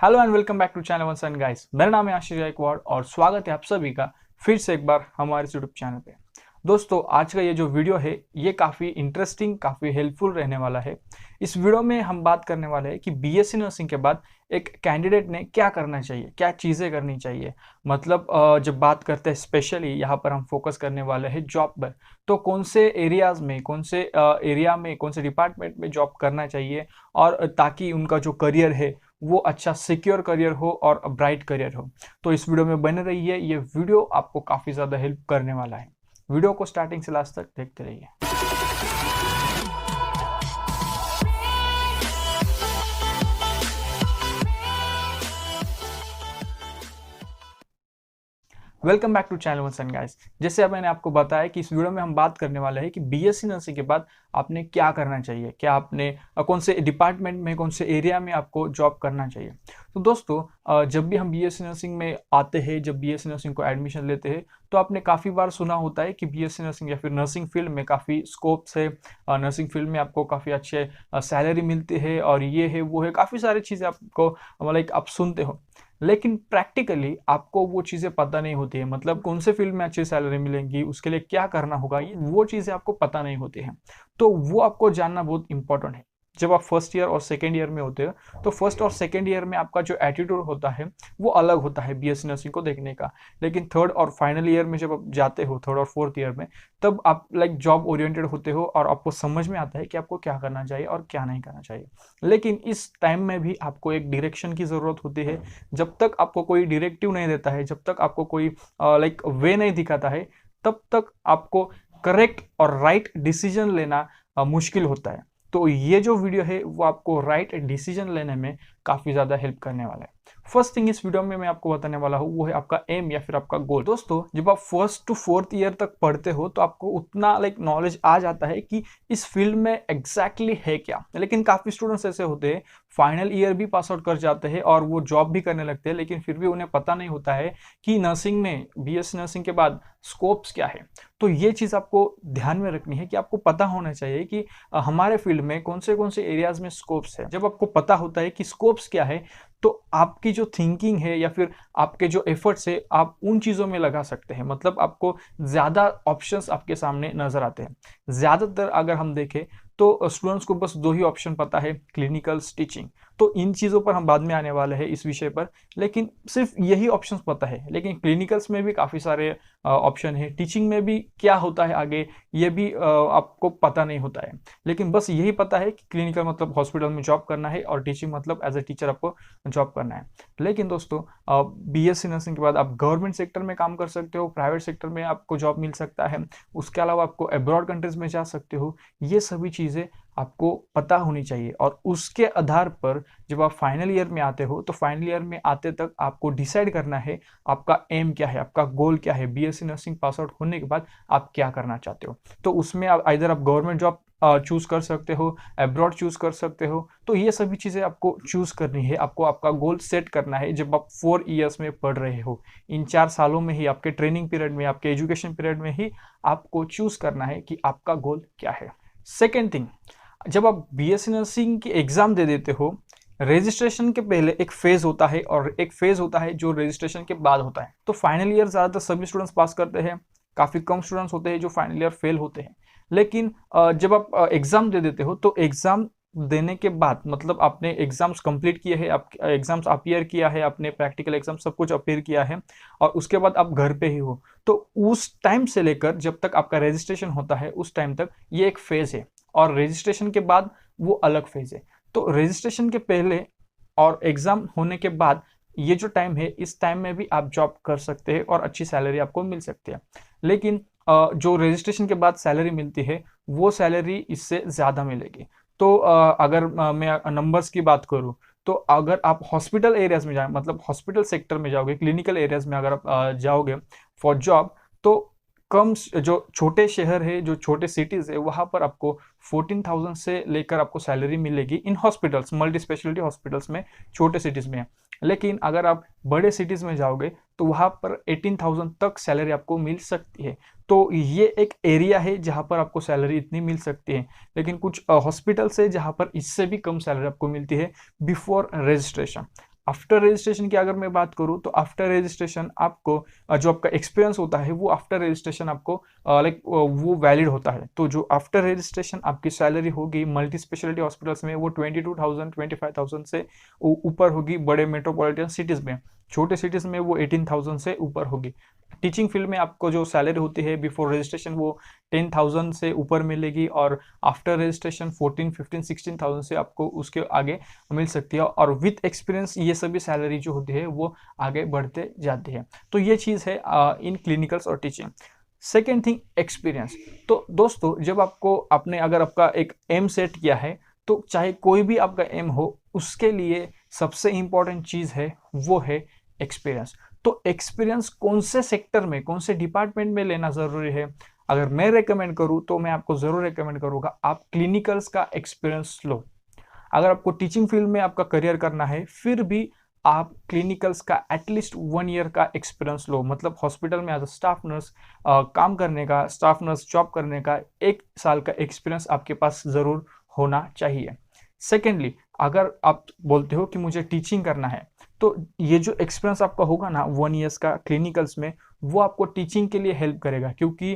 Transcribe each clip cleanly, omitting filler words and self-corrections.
Hello and welcome back to channel once and guys. मेरा नाम है आशीष गायकवाड़ और स्वागत है आप सभी का फिर से एक बार हमारे यूट्यूब चैनल पे। दोस्तों, आज का ये जो वीडियो है ये काफ़ी इंटरेस्टिंग, काफ़ी हेल्पफुल रहने वाला है। इस वीडियो में हम बात करने वाले हैं कि बीएससी नर्सिंग के बाद एक कैंडिडेट ने क्या करना चाहिए, क्या चीज़ें करनी चाहिए। मतलब जब बात करते हैं, स्पेशली यहाँ पर हम फोकस करने वाले हैं जॉब पर, तो कौन से एरियाज़ में, कौन से एरिया में, कौन से डिपार्टमेंट में जॉब करना चाहिए, और ताकि उनका जो करियर है वो अच्छा सिक्योर करियर हो और ब्राइट करियर हो। तो इस वीडियो में बने रहिए, ये वीडियो आपको काफ़ी ज़्यादा हेल्प करने वाला है। वीडियो को स्टार्टिंग से लास्ट तक देखते रहिए। Welcome back to channel once and guys. जैसे अब मैंने आपको बताया कि इस वीडियो में हम बात करने वाले हैं कि बीएससी नर्सिंग के बाद आपने क्या करना चाहिए, क्या आपने कौन से डिपार्टमेंट में, कौन से एरिया में आपको जॉब करना चाहिए। तो दोस्तों, जब भी हम बीएससी नर्सिंग में आते हैं, जब बीएससी नर्सिंग को एडमिशन लेते हैं, तो आपने काफ़ी बार सुना होता है कि बीएससी नर्सिंग या फिर नर्सिंग फील्ड में काफ़ी स्कोप्स है। नर्सिंग फील्ड में आपको काफ़ी अच्छे सैलरी मिलती है, और ये है वो है, काफ़ी सारी चीज़ें आपको लाइक आप सुनते हो। लेकिन प्रैक्टिकली आपको वो चीज़ें पता नहीं होती है। मतलब कौन से फील्ड में अच्छी सैलरी मिलेंगी, उसके लिए क्या करना होगा, ये वो चीज़ें आपको पता नहीं होती हैं। तो वो आपको जानना बहुत इंपॉर्टेंट है। जब आप फर्स्ट ईयर और सेकेंड ईयर में होते हो, तो फर्स्ट और सेकेंड ईयर में आपका जो एटीट्यूड होता है वो अलग होता है बीएससी नर्सिंग को देखने का। लेकिन थर्ड और फाइनल ईयर में जब आप जाते हो, थर्ड और फोर्थ ईयर में, तब आप लाइक जॉब ओरिएंटेड होते हो और आपको समझ में आता है कि आपको क्या करना चाहिए और क्या नहीं करना चाहिए। लेकिन इस टाइम में भी आपको एक डायरेक्शन की ज़रूरत होती है। जब तक आपको कोई डायरेक्टिव नहीं देता है, जब तक आपको कोई लाइक वे नहीं दिखाता है, तब तक आपको करेक्ट और राइट डिसीजन लेना मुश्किल होता है। तो ये जो वीडियो है वो आपको राइट डिसीजन लेने में काफ़ी ज़्यादा हेल्प करने वाला है। फर्स्ट थिंग इस वीडियो में मैं आपको बताने वाला हूँ वो है आपका एम या फिर आपका गोल। दोस्तों, जब आप फर्स्ट टू फोर्थ ईयर तक पढ़ते हो तो आपको उतना लाइक नॉलेज आ जाता है कि इस फील्ड में एग्जैक्टली है क्या। लेकिन काफ़ी स्टूडेंट्स ऐसे होते हैं, फाइनल ईयर भी पास आउट कर जाते हैं और वो जॉब भी करने लगते हैं, लेकिन फिर भी उन्हें पता नहीं होता है कि नर्सिंग में, बीएससी नर्सिंग के बाद स्कोप्स क्या है। तो ये चीज़ आपको ध्यान में रखनी है कि आपको पता होना चाहिए कि हमारे फील्ड में कौन से एरियाज में स्कोप्स है। जब आपको पता होता है कि स्कोप्स क्या है, तो आपकी जो थिंकिंग है या फिर आपके जो एफर्ट्स है, आप उन चीज़ों में लगा सकते हैं। मतलब आपको ज़्यादा ऑप्शंस आपके सामने नज़र आते हैं। ज़्यादातर अगर हम देखें तो स्टूडेंट्स को बस दो ही ऑप्शन पता है, क्लिनिकल्स, टीचिंग। तो इन चीज़ों पर हम बाद में आने वाले हैं इस विषय पर। लेकिन सिर्फ यही ऑप्शंस पता है, लेकिन क्लिनिकल्स में भी काफ़ी सारे ऑप्शन है, टीचिंग में भी क्या होता है आगे ये भी आपको पता नहीं होता है। लेकिन बस यही पता है कि क्लिनिकल मतलब हॉस्पिटल में जॉब करना है, और टीचिंग मतलब एज ए टीचर आपको जॉब करना है। लेकिन दोस्तों, बीएससी नर्सिंग के बाद आप गवर्नमेंट सेक्टर में काम कर सकते हो, प्राइवेट सेक्टर में आपको जॉब मिल सकता है, उसके अलावा आपको अब्रॉड कंट्रीज में जा सकते हो। ये सभी चीज़ें आपको पता होनी चाहिए, और उसके आधार पर जब आप फाइनल ईयर में आते हो, तो फाइनल ईयर में आते तक आपको डिसाइड करना है आपका एम क्या है, आपका गोल क्या है। बीएससी नर्सिंग पास आउट होने के बाद आप क्या करना चाहते हो। तो उसमें आप आइदर आप गवर्नमेंट जॉब चूज कर सकते हो, अब्रॉड चूज कर सकते हो। तो ये सभी चीज़ें आपको चूज करनी है, आपको आपका गोल सेट करना है जब आप 4 ईयर्स में पढ़ रहे हो। इन 4 सालों में ही, आपके ट्रेनिंग पीरियड में, आपके एजुकेशन पीरियड में ही आपको चूज करना है कि आपका गोल क्या है। सेकेंड थिंग, जब आप बीएससी नर्सिंग की एग्जाम दे देते हो, रजिस्ट्रेशन के पहले एक फेज होता है और एक फेज होता है जो रजिस्ट्रेशन के बाद होता है। तो फाइनल ईयर ज़्यादातर सभी स्टूडेंट्स पास करते हैं, काफ़ी कम स्टूडेंट्स होते हैं जो फाइनल ईयर फेल होते हैं। लेकिन जब आप एग्ज़ाम दे देते हो, तो एग्ज़ाम देने के बाद, मतलब आपने एग्जाम्स कंप्लीट किए हैं, आप एग्जाम्स अपीयर किया है, आपने प्रैक्टिकल एग्जाम सब कुछ अपीयर किया है, और उसके बाद आप घर पे ही हो, तो उस टाइम से लेकर जब तक आपका रजिस्ट्रेशन होता है उस टाइम तक ये एक फेज है, और रजिस्ट्रेशन के बाद वो अलग फेज है। तो रजिस्ट्रेशन के पहले और एग्जाम होने के बाद ये जो टाइम है, इस टाइम में भी आप जॉब कर सकते हैं और अच्छी सैलरी आपको मिल सकती है। लेकिन जो रजिस्ट्रेशन के बाद सैलरी मिलती है वो सैलरी इससे ज़्यादा मिलेगी। तो अगर मैं नंबर्स की बात करूँ, तो अगर आप हॉस्पिटल एरियाज में जाए, मतलब हॉस्पिटल सेक्टर में जाओगे, क्लिनिकल एरियाज में अगर आप जाओगे फॉर जॉब, तो कम जो छोटे शहर है, जो छोटे सिटीज़ है, वहाँ पर आपको 14,000 से लेकर आपको सैलरी मिलेगी in hospitals, multi speciality hospitals में, छोटे सिटीज़ में। लेकिन अगर आप बड़े सिटीज़ में जाओगे तो वहाँ पर 18,000 तक सैलरी आपको मिल सकती है। तो ये एक एरिया है जहाँ पर आपको सैलरी इतनी मिल सकती है। लेकिन कुछ हॉस्पिटल्स है जहाँ पर इससे भी कम सैलरी आपको मिलती है बिफोर रजिस्ट्रेशन। आफ्टर रजिस्ट्रेशन की अगर मैं बात करूँ तो आफ्टर रजिस्ट्रेशन आपको जो आपका एक्सपीरियंस होता है वो आफ्टर रजिस्ट्रेशन आपको वो वैलिड होता है। तो जो आफ्टर रजिस्ट्रेशन आपकी सैलरी होगी मल्टी स्पेशलिटी हॉस्पिटल्स में वो 22,000 25,000 से ऊपर होगी। बड़े मेट्रोपॉलिटन सिटीज़ में, छोटे सिटीज़ में वो 18,000 से ऊपर होगी। टीचिंग फील्ड में आपको जो सैलरी होती है बिफोर रजिस्ट्रेशन वो 10,000 से ऊपर मिलेगी और आफ्टर रजिस्ट्रेशन 14, 15, 16,000 से आपको उसके आगे मिल सकती है। और विथ एक्सपीरियंस ये सभी सैलरी जो होती है वो आगे बढ़ते जाती है। तो ये चीज़ है इन क्लिनिकल्स और टीचिंग। Second thing, experience. तो दोस्तों जब आपको आपने अगर आपका एक एम सेट किया है तो चाहे कोई भी आपका एम हो उसके लिए सबसे इंपॉर्टेंट चीज़ है वो है एक्सपीरियंस। तो एक्सपीरियंस कौन से सेक्टर में, कौन से डिपार्टमेंट में लेना ज़रूरी है, अगर मैं रेकमेंड करूँ तो मैं आपको ज़रूर रेकमेंड करूँगा आप क्लिनिकल्स का एक्सपीरियंस लो। अगर आपको टीचिंग फील्ड में आपका करियर करना है फिर भी आप क्लिनिकल्स का एटलीस्ट 1 ईयर का एक्सपीरियंस लो। मतलब हॉस्पिटल में एज अ स्टाफ नर्स काम करने का, स्टाफ नर्स जॉब करने का 1 साल का एक्सपीरियंस आपके पास ज़रूर होना चाहिए। सेकेंडली, अगर आप बोलते हो कि मुझे टीचिंग करना है तो ये जो एक्सपीरियंस आपका होगा ना 1 ईयर्स का क्लिनिकल्स में, वो आपको टीचिंग के लिए हेल्प करेगा। क्योंकि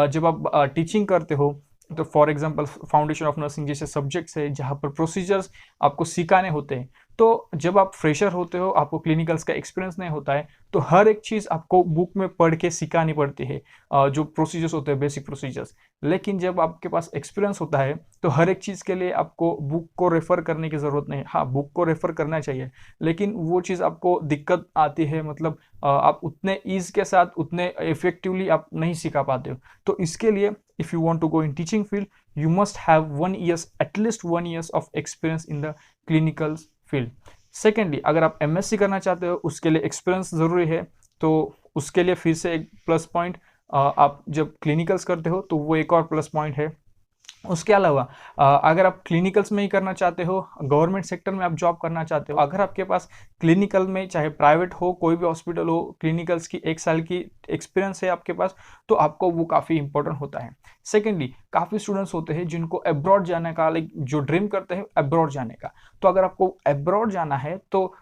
जब आप टीचिंग करते हो तो for example foundation of nursing जैसे सब्जेक्ट्स है जहाँ पर प्रोसीजर्स आपको सिखाने होते हैं। तो जब आप फ्रेशर होते हो, आपको क्लिनिकल्स का एक्सपीरियंस नहीं होता है, तो हर एक चीज़ आपको बुक में पढ़ के सिखानी पड़ती है जो प्रोसीजर्स होते हैं, बेसिक प्रोसीजर्स। लेकिन जब आपके पास एक्सपीरियंस होता है तो हर एक चीज़ के लिए आपको बुक को रेफ़र करने की ज़रूरत नहीं है। हाँ, बुक को रेफ़र करना चाहिए लेकिन वो चीज़ आपको दिक्कत आती है, मतलब आप उतने ईज़ के साथ, उतने इफेक्टिवली आप नहीं सिखा पाते हो। तो इसके लिए if you want to go in teaching field you must have 1 years, at least 1 years of experience in the clinical field. Secondly, अगर आप एमएससी करना चाहते हो उसके लिए एक्सपीरियंस ज़रूरी है। तो उसके लिए फिर से एक प्लस पॉइंट, आप जब क्लिनिकल्स करते हो तो वो एक और प्लस पॉइंट है। उसके अलावा अगर आप क्लिनिकल्स में ही करना चाहते हो, गवर्नमेंट सेक्टर में आप जॉब करना चाहते हो, अगर आपके पास क्लिनिकल में चाहे प्राइवेट हो, कोई भी हॉस्पिटल हो, क्लिनिकल्स की 1 साल की एक्सपीरियंस है आपके पास, तो आपको वो काफ़ी इंपॉर्टेंट होता है। सेकेंडली, काफ़ी स्टूडेंट्स होते हैं जिनको अब्रॉड जाने का, लाइक जो ड्रीम करते हैं अब्रॉड जाने का। तो अगर आपको अब्रॉड जाना है तो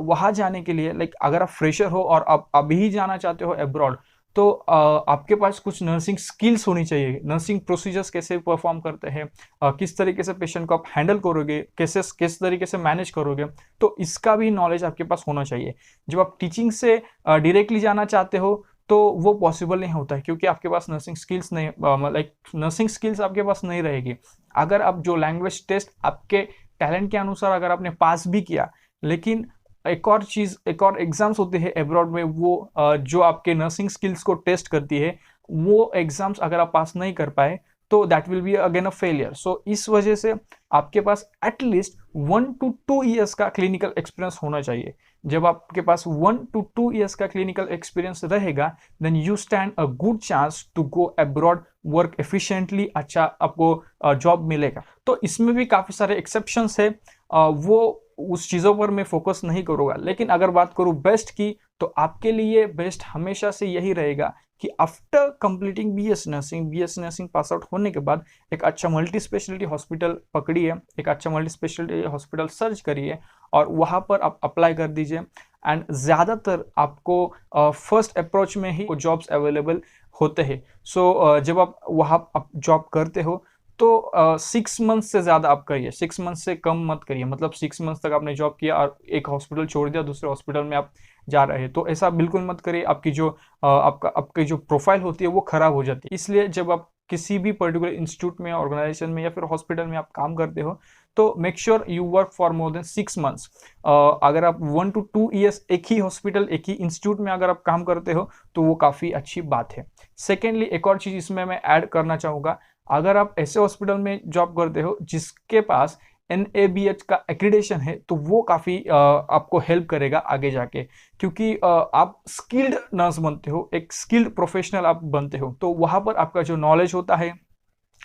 वहाँ जाने के लिए, लाइक अगर आप फ्रेशर हो और आप अभी ही जाना चाहते हो अब्रॉड, तो आपके पास कुछ नर्सिंग स्किल्स होनी चाहिए। नर्सिंग प्रोसीजर्स कैसे परफॉर्म करते हैं, किस तरीके से पेशेंट को आप हैंडल करोगे, कैसे किस तरीके से मैनेज करोगे, तो इसका भी नॉलेज आपके पास होना चाहिए। जब आप टीचिंग से डायरेक्टली जाना चाहते हो तो वो पॉसिबल नहीं होता है क्योंकि आपके पास नर्सिंग स्किल्स नहीं, लाइक नर्सिंग स्किल्स आपके पास नहीं रहेगी। अगर आप जो लैंग्वेज टेस्ट आपके टैलेंट के अनुसार अगर आपने पास भी किया, लेकिन एक और चीज़, एक और एग्जाम्स होते हैं अब्रॉड में, वो जो आपके नर्सिंग स्किल्स को टेस्ट करती है, वो एग्जाम्स अगर आप पास नहीं कर पाए तो that will be again a failure. So इस वजह से आपके पास एटलीस्ट 1 to 2 ईयर्स का क्लिनिकल एक्सपीरियंस होना चाहिए। जब आपके पास 1 to 2 ईयर्स का क्लिनिकल एक्सपीरियंस रहेगा then you stand a good chance to go abroad, work efficiently, अच्छा आपको जॉब मिलेगा। तो इसमें भी काफ़ी सारे एक्सेप्शंस है, वो उस चीज़ों पर मैं फोकस नहीं करूँगा। लेकिन अगर बात करूँ बेस्ट की, तो आपके लिए बेस्ट हमेशा से यही रहेगा कि after completing BSc nursing pass out होने के बाद एक अच्छा मल्टी स्पेशलिटी हॉस्पिटल पकड़िए, एक अच्छा मल्टी स्पेशलिटी हॉस्पिटल सर्च करिए और वहाँ पर आप अप्लाई कर दीजिए। एंड ज़्यादातर आपको फर्स्ट अप्रोच में ही जॉब्स अवेलेबल होते हैं। सो जब आप वहाँ जॉब करते हो तो 6 मंथ से ज़्यादा आप करिए, 6 मंथ से कम मत करिए। मतलब 6 मंथ तक आपने जॉब किया और एक हॉस्पिटल छोड़ दिया, दूसरे हॉस्पिटल में आप जा रहे हैं, तो ऐसा बिल्कुल मत करिए। आपकी जो आपकी जो प्रोफाइल होती है वो ख़राब हो जाती है। इसलिए जब आप किसी भी पर्टिकुलर इंस्टीट्यूट में, ऑर्गेनाइजेशन में या फिर हॉस्पिटल में आप काम करते हो तो make sure you work for more than 6 months. अगर आप 1 to 2 ईयर्स एक ही हॉस्पिटल, एक ही इंस्टीट्यूट में अगर आप काम करते हो तो वो काफ़ी अच्छी बात है। सेकेंडली, एक और चीज़ इसमें मैं ऐड करना चाहूँगा, अगर आप ऐसे हॉस्पिटल में जॉब करते हो जिसके पास NABH का एक्रीडेशन है तो वो काफ़ी आपको हेल्प करेगा आगे जाके, क्योंकि आप स्किल्ड नर्स बनते हो, एक स्किल्ड प्रोफेशनल आप बनते हो, तो वहाँ पर आपका जो नॉलेज होता है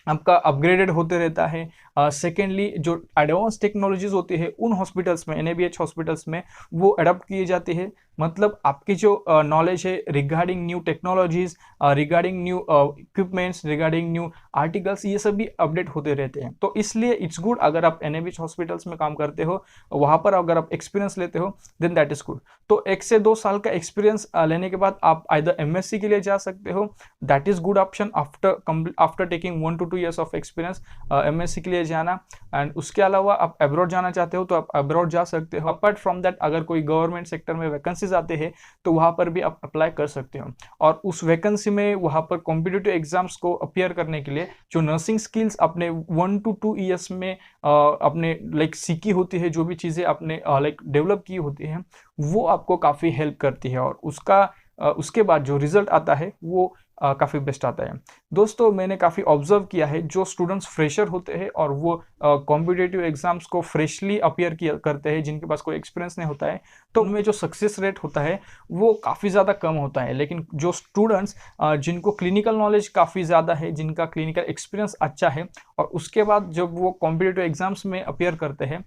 आपका अपग्रेडेड होते रहता है। सेकेंडली, जो एडवांस टेक्नोलॉजीज होती है उन हॉस्पिटल्स में, NABH हॉस्पिटल्स में वो अडॉप्ट किए जाते हैं। मतलब आपकी जो नॉलेज है regarding new technologies, regarding new equipments, regarding new articles, ये सब भी अपडेट होते रहते हैं। तो इसलिए इट्स गुड अगर आप NABH हॉस्पिटल्स में काम करते हो, वहां पर अगर आप एक्सपीरियंस लेते हो देन दैट इज गुड। तो 1 से 2 साल का एक्सपीरियंस लेने के बाद आप आइदर MSc के लिए जा सकते हो, that is good option after taking 1 to 2 years of experience, MSc के लिए जाना। एंड उसके अलावा आप अब्रॉड जाना चाहते हो तो आप अब्रॉड जा सकते हो। अपार्ट फ्रॉम दैट अगर कोई गवर्नमेंट सेक्टर में वैकेंसीज आते हैं तो वहां पर भी आप अप्लाई कर सकते हो, और उस वैकेंसी में वहां पर कॉम्पिटिटिव एग्जाम्स को अपीयर करने के लिए जो नर्सिंग स्किल्स अपने 1 to 2 years में अपने लाइक सीखी होती है, जो भी चीज़ें आपने लाइक डेवलप की होती हैं, वो आपको काफ़ी हेल्प करती है, और उसके बाद जो रिजल्ट आता है वो काफ़ी बेस्ट आता है। दोस्तों मैंने काफ़ी ऑब्जर्व किया है, जो स्टूडेंट्स फ्रेशर होते हैं और वो कॉम्पिटिटिव एग्जाम्स को फ्रेशली अपीयर करते हैं, जिनके पास कोई एक्सपीरियंस नहीं होता है, तो उनमें जो सक्सेस रेट होता है वो काफ़ी ज़्यादा कम होता है। लेकिन जो स्टूडेंट्स जिनको क्लिनिकल नॉलेज काफ़ी ज़्यादा है, जिनका क्लिनिकल एक्सपीरियंस अच्छा है, और उसके बाद जब वो कॉम्पिटिटिव एग्जाम्स में अपीयर करते हैं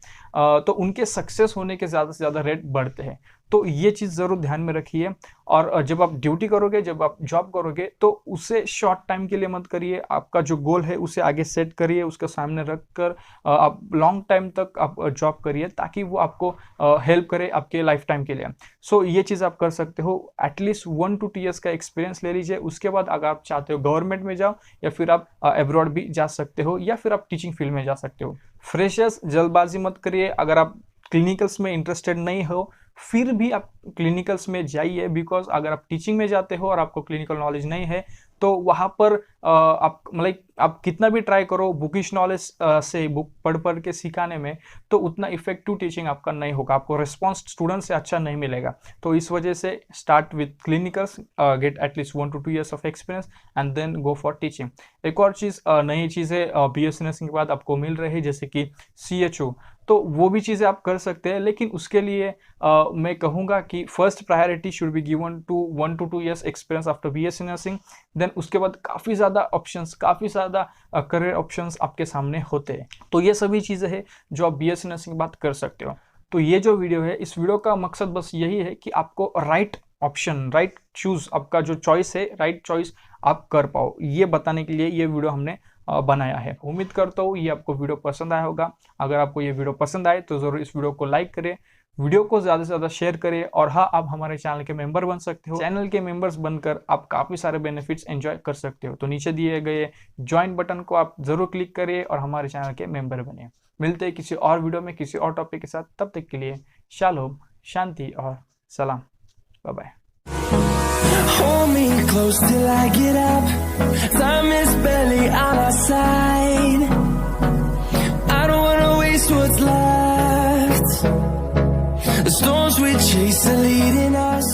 तो उनके सक्सेस होने के ज़्यादा से ज़्यादा रेट बढ़ते हैं। तो ये चीज़ ज़रूर ध्यान में रखिए, और जब आप ड्यूटी करोगे, जब आप जॉब करोगे, तो उसे शॉर्ट टाइम के लिए मत करिए। आपका जो गोल है उसे आगे सेट करिए, उसके सामने रखकर आप लॉन्ग टाइम तक आप जॉब करिए, ताकि वो आपको हेल्प करे आपके लाइफ टाइम के लिए। सो ये चीज़ आप कर सकते हो। एटलीस्ट 1 to 2 years का एक्सपीरियंस ले लीजिए। उसके बाद अगर आप चाहते हो गवर्नमेंट में जाओ, या फिर आप अब्रॉड भी जा सकते हो, या फिर आप टीचिंग फील्ड में जा सकते हो। फ्रेशर्स जल्दबाजी मत करिए। अगर आप क्लिनिकल्स में इंटरेस्टेड नहीं हो फिर भी आप क्लिनिकल्स में जाइए, बिकॉज अगर आप टीचिंग में जाते हो और आपको क्लिनिकल नॉलेज नहीं है तो वहाँ पर आप मतलब आप कितना भी ट्राई करो बुकिश नॉलेज से बुक पढ़ के सिखाने में, तो उतना इफेक्टिव टीचिंग आपका नहीं होगा, आपको रिस्पॉन्स स्टूडेंट से अच्छा नहीं मिलेगा। तो इस वजह से start with clinicals, get at least 1 to 2 years of experience and then go for teaching. एक और चीज़, नई चीज़ें BSc नर्सिंग के बाद आपको मिल रही है, जैसे कि CHO, तो वो भी चीज़ें आप कर सकते हैं। लेकिन उसके लिए मैं कहूँगा कि first priority should be given to 1 to 2 years experience after BSc nursing. Then उसके बाद काफ़ी ज़्यादा ऑप्शंस, काफ़ी ज़्यादा करियर ऑप्शंस आपके सामने होते हैं। तो ये सभी चीज़ें हैं जो आप BSc नर्सिंग की बात कर सकते हो। तो ये जो वीडियो है, इस वीडियो का मकसद बस यही है कि आपको राइट ऑप्शन, राइट चूज, आपका जो चॉइस है, राइट चॉइस आप कर पाओ, ये बताने के लिए ये वीडियो हमने बनाया है। उम्मीद करता हूँ ये आपको वीडियो पसंद आया होगा। अगर आपको ये वीडियो पसंद आए तो ज़रूर इस वीडियो को लाइक करें, वीडियो को ज़्यादा से ज़्यादा शेयर करें, और हाँ, आप हमारे चैनल के मेंबर बन सकते हो। चैनल के मेंबर्स बनकर आप काफ़ी सारे बेनिफिट्स एंजॉय कर सकते हो। तो नीचे दिए गए ज्वाइन बटन को आप ज़रूर क्लिक करिए और हमारे चैनल के मेंबर बनिए। मिलते हैं किसी और वीडियो में किसी और टॉपिक के साथ। तब तक के लिए शालोम, शांति और सलाम। Bye bye. Hold me close till I get up. Time is barely on our side. I don't wanna waste what's left. The storms we chase are leading us.